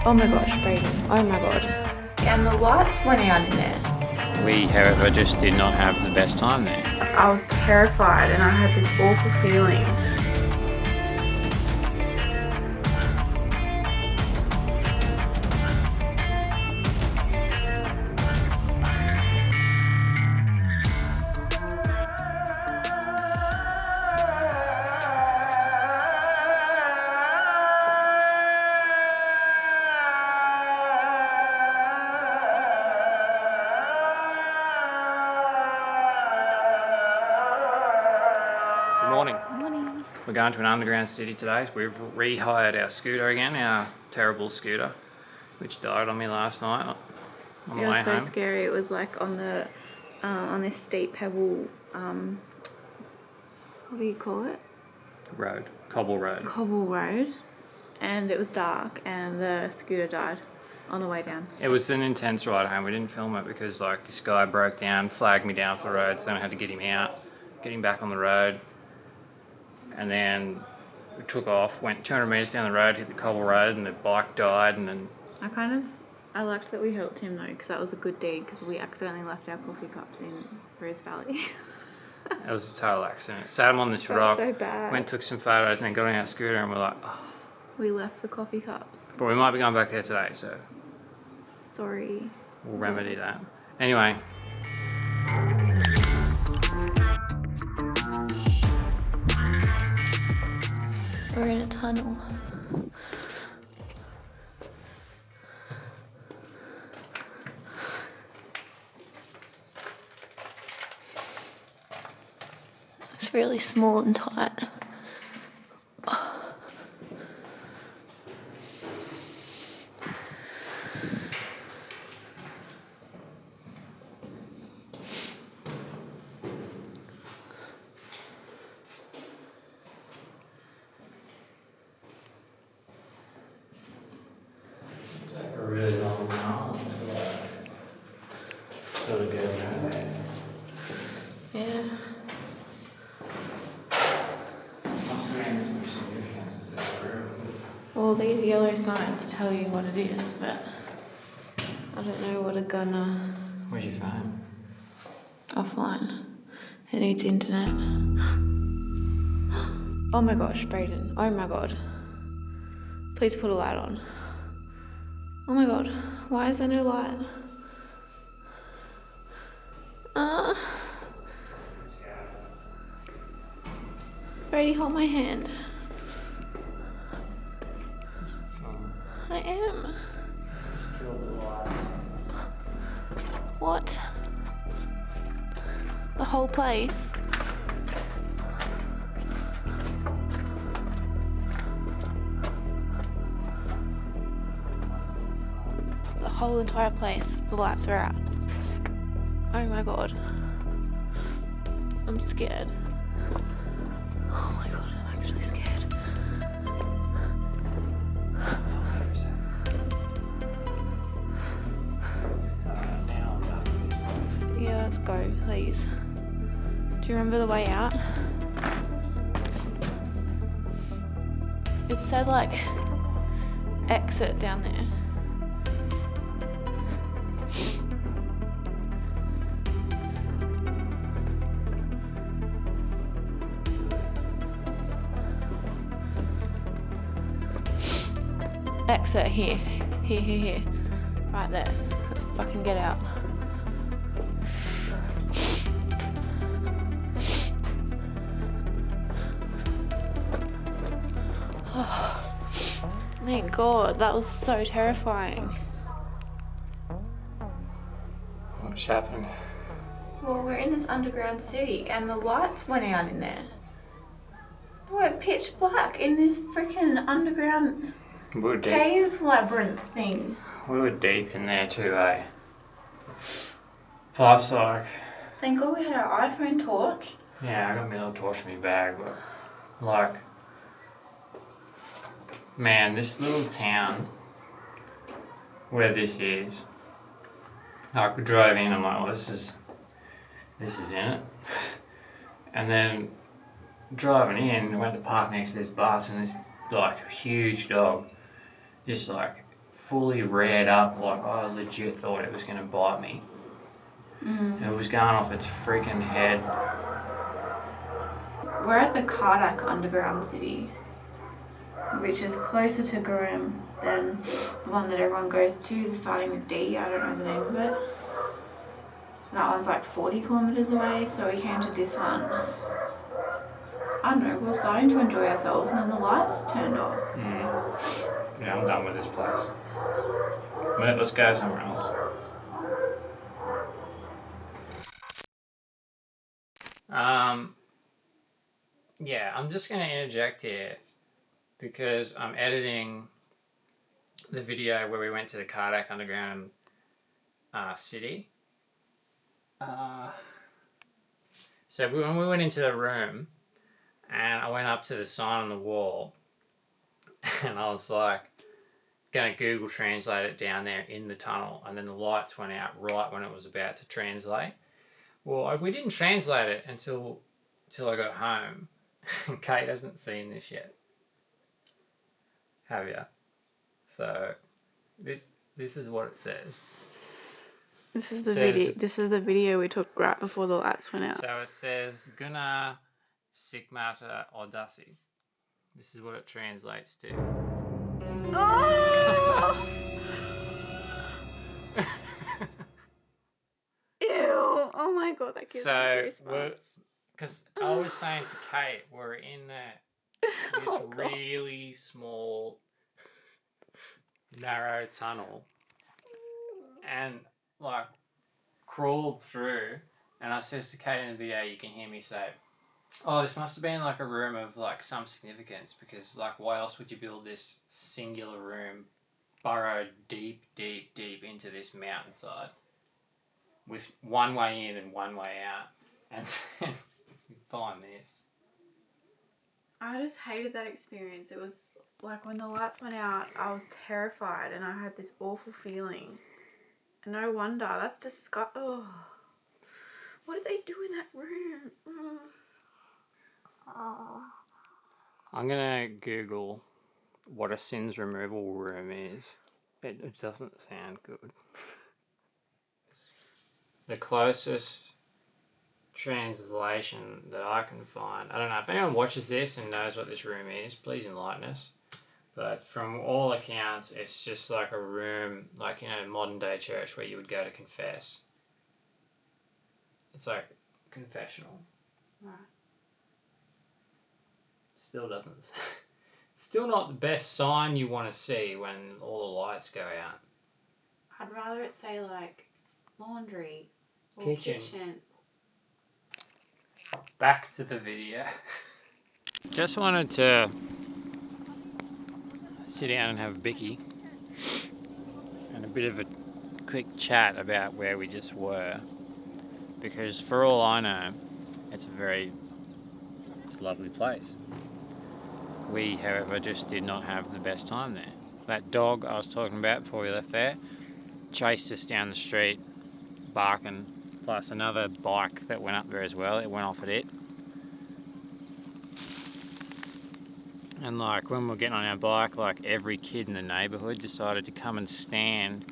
Oh my gosh, Brayden. Oh my god. And the lights went out in there. We, however, just did not have the best time there. I was terrified and I had this awful feeling. Good morning. Morning. We're going to an underground city today. We've rehired our scooter again, our terrible scooter, which died on me last night on the It way was so home. scary. It was like on the on this steep pebble what do you call it? Cobble road. Cobble road, and it was dark and the scooter died on the way down. It was an intense ride home. We didn't film it because this guy broke down, flagged me down off the road, so then I had to get him out, get him back on the road, and then we took off, went 200 metres down the road, hit the cobble road, and the bike died, and then I liked that we helped him though, because that was a good deed, because we accidentally left our coffee cups in Rose Valley. it was a total accident. Sat him on this Felt rock, so bad. went took some photos, and then got on our scooter, and we're like, oh. We left the coffee cups. But we might be going back there today, so Sorry. we'll remedy that. Anyway. We're in a tunnel. It's really small and tight. A really long tunnel to sort of go down there. Yeah. Must have been some significance to this room. Well, these yellow signs tell you what it is, but I don't know what a gunner Where's your phone? offline. It needs internet. Oh my gosh, Brayden. Oh my god. Please put a light on. Oh my god. Why is there no light? Brady, hold my hand. I am. Just kill the lights. What? The whole place? The whole entire place, the lights are out. Oh my god. I'm scared. Oh my god, I'm actually scared. Now I'm done with this place. Yeah, let's go, please. Do you remember the way out? It said like exit down there. Exit here. Here. Right there. Let's fucking get out. Oh, thank God. That was so terrifying. What just happened? Well, we're in this underground city and the lights went out in there. We're pitch black in this freaking underground We were deep. cave labyrinth thing. We were deep in there too, eh? Plus, Thank God we had our iPhone torch. yeah, I got my little torch in my bag, but man, this little town where this is, I drove in, I'm like, well, this is in it. And then driving in, I went to park next to this bus, and this huge dog just fully reared up, like I legit thought it was going to bite me. And it was going off its freaking head. We're at the Kardak underground city, which is closer to Gurrim than the one that everyone goes to, starting with D. I don't know the name of it. That one's like 40 kilometres away, so we came to this one. I don't know, we were starting to enjoy ourselves and then the lights turned off. Yeah, I'm done with this place. Let's go somewhere else. Yeah, I'm just going to interject here because I'm editing the video where we went to the Kardak underground city. So when we went into the room and I went up to the sign on the wall and I was like going to Google Translate it down there in the tunnel, and then the lights went out right when it was about to translate. Well, we didn't translate it until I got home. Kate hasn't seen this yet. Have ya? So this is what it says. This is the video. This is the video we took right before the lights went out. So it says Guna Sigmata Odasi. This is what it translates to. Oh! Ew! Oh my god, that gives me goosebumps. Because I was saying to Kate, we're in this really small, narrow tunnel, and like crawled through, and I says to Kate in the video, you can hear me say, oh, this must have been like a room of like some significance, because like why else would you build this singular room burrowed deep into this mountainside with one way in and one way out, and then you find this. I just hated that experience. It was like when the lights went out, I was terrified and I had this awful feeling. And no wonder. That's disgusting. Oh. What did they do in that room? Oh. I'm gonna Google what a sins removal room is. It doesn't sound good. The closest translation that I can find, I don't know if anyone watches this and knows what this room is, please enlighten us. But from all accounts, it's just like a room, like, you know, modern day church where you would go to confess. It's like confessional. Right. Still doesn't. Still not the best sign you want to see when all the lights go out. I'd rather it say like laundry or kitchen. Back to the video. Just wanted to sit down and have a bicky and a bit of a quick chat about where we just were, because for all I know, it's a very lovely place. We, however, just did not have the best time there. That dog I was talking about before we left there chased us down the street, barking, plus another bike that went up there as well. It went off at it. And like when we were getting on our bike, like every kid in the neighbourhood decided to come and stand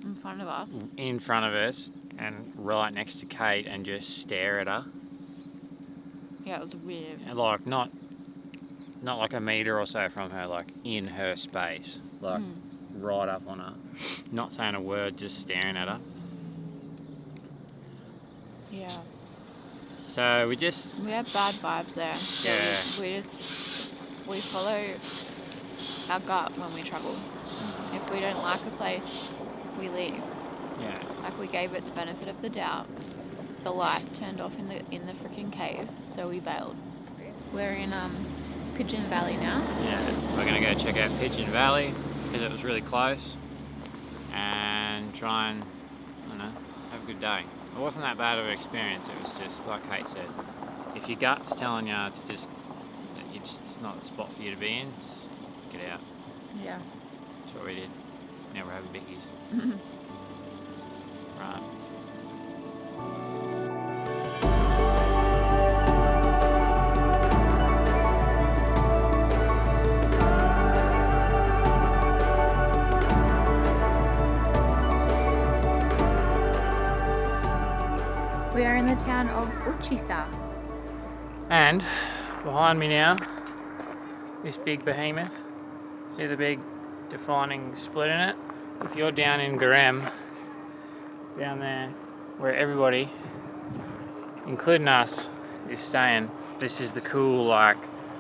in front of us and right next to Kate and just stare at her. Yeah, it was weird. And like not like a metre or so from her, like in her space, like right up on her, not saying a word, just staring at her. Yeah. So we have bad vibes there. So yeah. We follow our gut when we travel. If we don't like a place, we leave. Yeah. Like we gave it the benefit of the doubt. The lights turned off in the freaking cave, so we bailed. We're in Pigeon Valley now. Yeah. We're gonna go check out Pigeon Valley because it was really close, and try and, I don't know, have a good day. It wasn't that bad of an experience. It was just like Kate said, if your gut's telling you to just it's not the spot for you to be in, just get out. Yeah. That's what we did. Now we're having bickies. Right. We are in the town of Uchisa. And behind me now, this big behemoth. See the big defining split in it? If you're down in Garem, down there, where everybody, including us, is staying, this is the cool, like,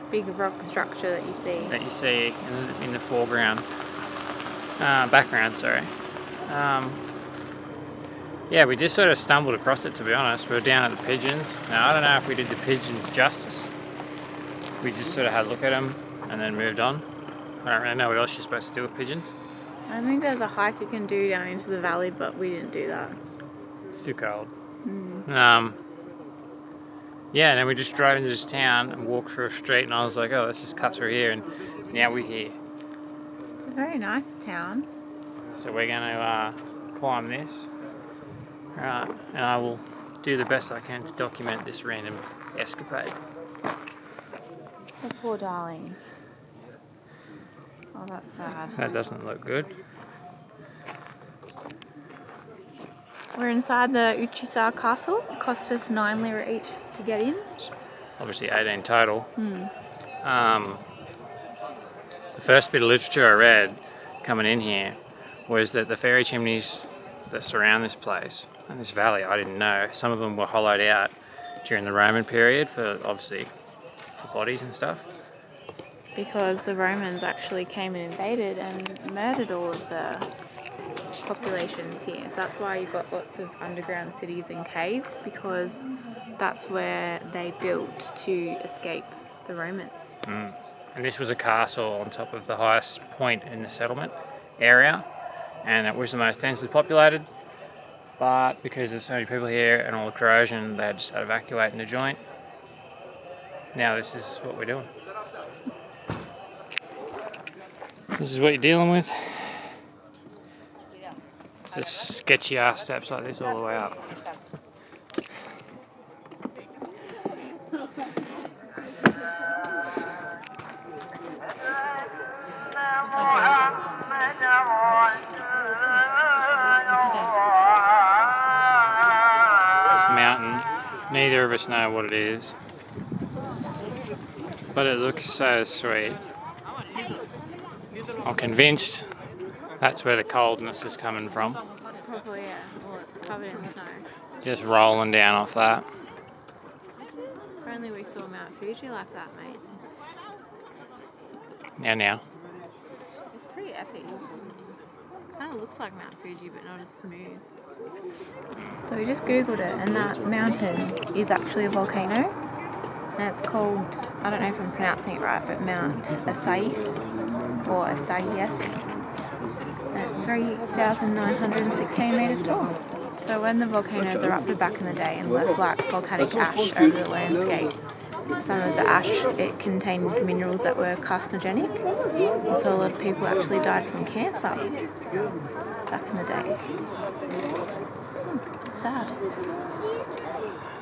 Big rock structure that you see. In the foreground. Background, sorry. Yeah, we just sort of stumbled across it, to be honest. We were down at the pigeons. Now, I don't know if we did the pigeons justice. We just sort of had a look at them and then moved on. I don't really know what else you're supposed to do with pigeons. I think there's a hike you can do down into the valley, but we didn't do that. It's too cold. Yeah, and then we just drove into this town and walked through a street, and I was like, oh, let's just cut through here, and now we're here. It's a very nice town. So we're going to climb this. Right, and I will do the best I can to document this random escapade. The poor darling. Oh, that's sad. That doesn't look good. We're inside the Uchisa castle. It cost us 9 lira each to get in. Obviously 18 total. The first bit of literature I read coming in here was that the fairy chimneys that surround this place and this valley, I didn't know, some of them were hollowed out during the Roman period for bodies and stuff. Because the Romans actually came and invaded and murdered all of the populations here. So that's why you've got lots of underground cities and caves, because that's where they built to escape the Romans. And this was a castle on top of the highest point in the settlement area, and it was the most densely populated, but because there's so many people here and all the corrosion, they had to start evacuating the joint. Now this is what we're doing. This is what you're dealing with. Just sketchy ass steps like this all the way up. This mountain, neither of us know what it is, but it looks so sweet. I'm convinced that's where the coldness is coming from. Probably, yeah. Well, it's covered in snow. Just rolling down off that. If only we saw Mount Fuji like that, mate. Now. It's pretty epic. Kind of looks like Mount Fuji, but not as smooth. So we just googled it, and that mountain is actually a volcano. And it's called, I don't know if I'm pronouncing it right, but Mount Asais, or Asais. And it's 3,916 metres tall. So when the volcanoes erupted back in the day and left like volcanic ash over the landscape, some of the ash, it contained minerals that were carcinogenic. And so a lot of people actually died from cancer back in the day. Sad.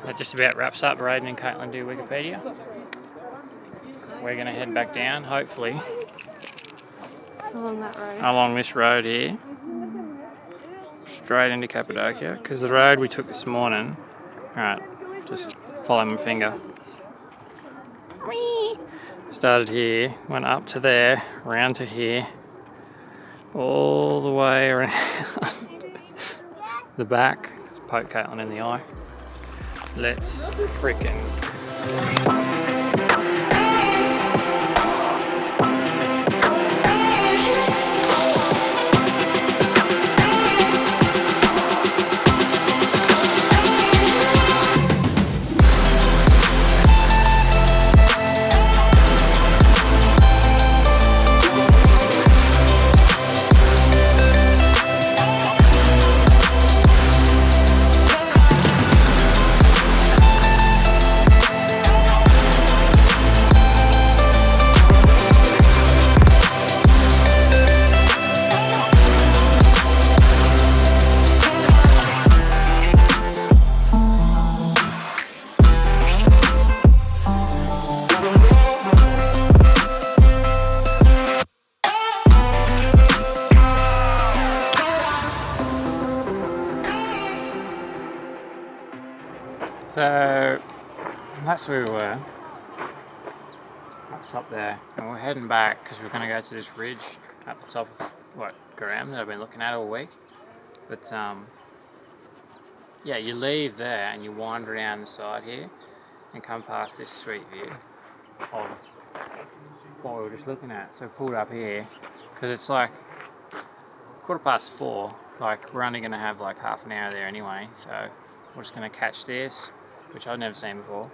That just about wraps up Braden and Caitlin do Wikipedia. We're going to head back down, hopefully, Along that road. along this road here, straight into Cappadocia, because the road we took this morning, alright, just follow my finger, started here, went up to there, round to here, all the way around the back. Let's poke Caitlin in the eye. Let's freaking... So that's where we were, up top there, and we're heading back because we're going to go to this ridge up the top of Graham that I've been looking at all week. But yeah, you leave there and you wander around the side here and come past this sweet view of what we were just looking at. So we pulled up here because it's like 4:15. Like, we're only going to have like half an hour there anyway, so we're just going to catch this, which I've never seen before.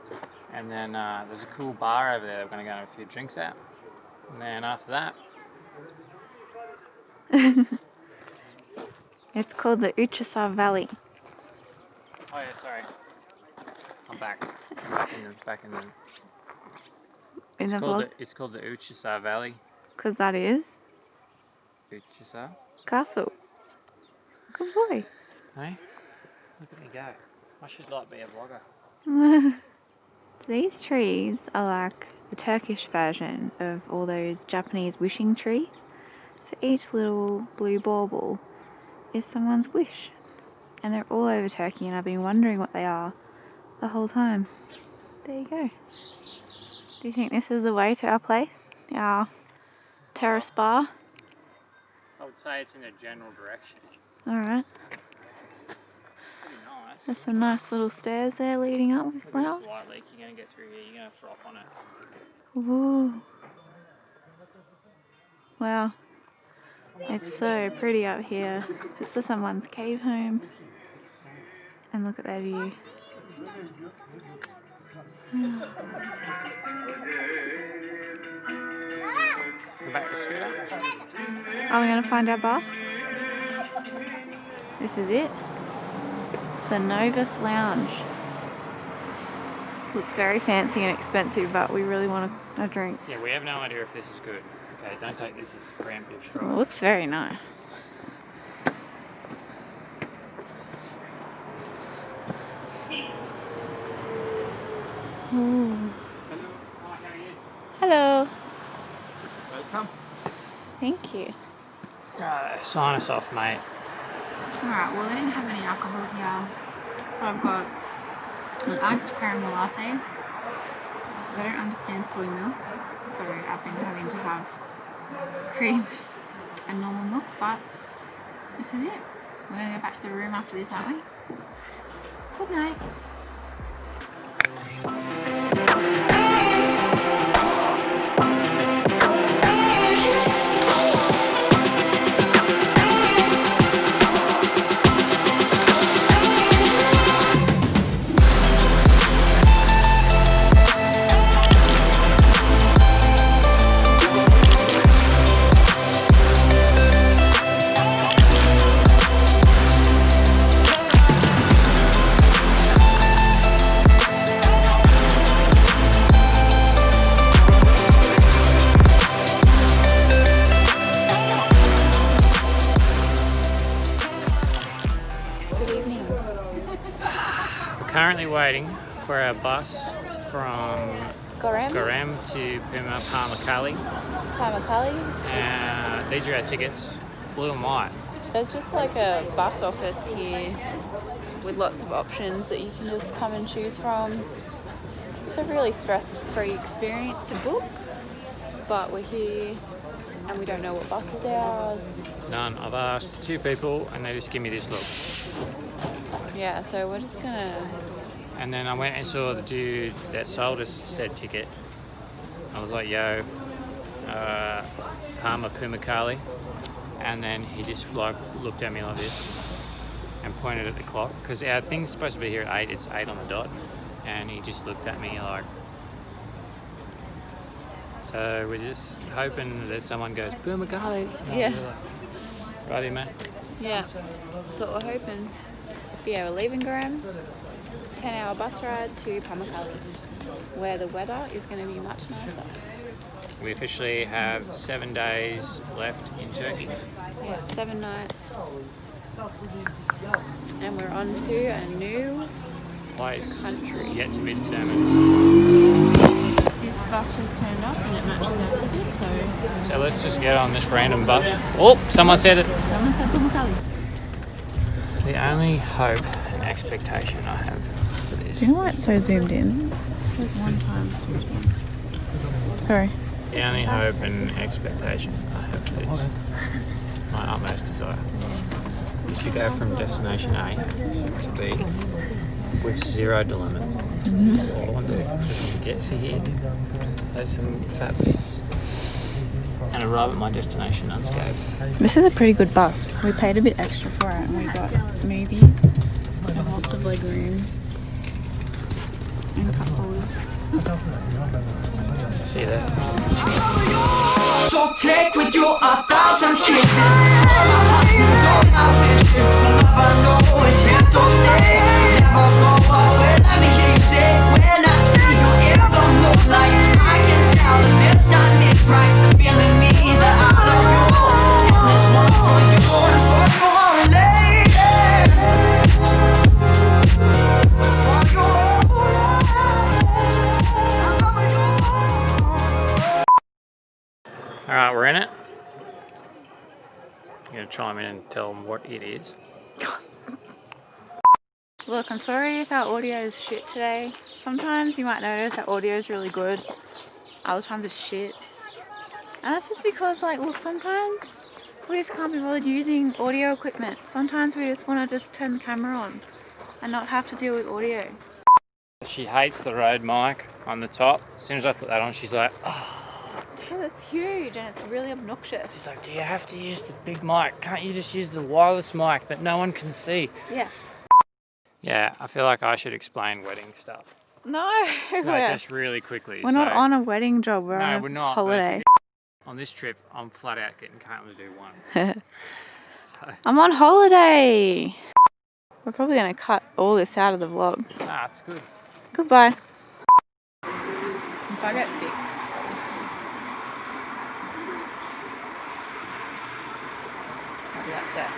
And then there's a cool bar over there that we're going to go and have a few drinks at. And then after that... It's called the Uchasa Valley. Oh yeah, sorry. I'm back. Back in the vlog. It's called the Uchasa Valley. Because that is... Uchasa? Castle. Good boy. Hey? Look at me go. I should like be a vlogger. These trees are like the Turkish version of all those Japanese wishing trees. So each little blue bauble is someone's wish. And they're all over Turkey, and I've been wondering what they are the whole time. There you go. Do you think this is the way to our place? Our terrace bar? I would say it's in a general direction. Alright. Pretty nice. There's some nice little stairs there leading up with Look at flowers. this light leak. You're going to get through here. You're going to froth on it. Ooh. Wow. It's so pretty up here. This is someone's cave home. And look at that view. Go back to the scooter. Are we going to find our bar? This is it. The Novus Lounge. Looks very fancy and expensive, but we really want a drink. Yeah, we have no idea if this is good. Okay, don't take this as preemptive strike. Well, it looks very nice. Ooh. Hello. Hi, how are you? Hello. Welcome. Thank you. Sign us off, mate. Alright, well, they didn't have any alcohol here. So I've got an iced caramel latte. I don't understand soy milk, so I've been having to have cream and normal milk, but this is it. We're going to go back to the room after this, aren't we? Good night. Currently waiting for our bus from Garam to Pamukkale. These are our tickets, blue and white. There's just like a bus office here with lots of options that you can just come and choose from. It's a really stress-free experience to book, but we're here and we don't know what bus is ours. None. I've asked 2 people and they just give me this look. Yeah, so we're just gonna... And then I went and saw the dude that sold us said ticket. I was like, yo, Pamukkale. And then he just like looked at me like this and pointed at the clock. Because our thing's supposed to be here at 8, it's 8 on the dot. And he just looked at me like... So we're just hoping that someone goes, Pamukkale. Yeah. Righty, mate. Yeah, that's what we're hoping. But yeah, we're leaving Garam, 10-hour bus ride to Pamukkale, where the weather is going to be much nicer. We officially have 7 days left in Turkey. Yeah, 7 nights. And we're on to a new place country. Yet to be determined. This bus just turned up and it matches our ticket, So let's just get on this random bus. Oh, someone said it. Someone said Pamukkale. The only hope expectation I have for this. Do you know why it's so zoomed in? It says 1 time. Sorry. The only hope and expectation I have for this, my utmost desire, is to go from destination A to B with 0 dilemmas. This is all I want to do. Just want to get to here, play some fat beats, and arrive at my destination unscathed. This is a pretty good bus. We paid a bit extra for it and we got movies and lots of leg room and cup holders. See you there. So take with you 1,000 kisses. All my wishes, never know it's here to stay. Never go away, let me hear you say. When I see you in the moonlight, I can tell that this time is right. The feeling means that I love you, and this one's for you and for your lady. For you. Alright, we're in it. I'm going to chime in and tell them what it is. Look, I'm sorry if our audio is shit today. Sometimes you might notice our audio is really good. Other times it's shit. And that's just because, like, look, sometimes we just can't be bothered using audio equipment. Sometimes we just want to just turn the camera on and not have to deal with audio. She hates the Rode mic on the top. As soon as I put that on, she's like, oh. Because it's huge and it's really obnoxious. She's like, do you have to use the big mic? Can't you just use the wireless mic that no one can see? Yeah. Yeah, I feel like I should explain wedding stuff. No, Just really quickly. we're not on a wedding job. We're on we're a not, holiday. On this trip, I'm flat out getting Caitlin to do one. So, I'm on holiday. We're probably going to cut all this out of the vlog. nah, it's good. Goodbye. If I get sick. I'll be upset.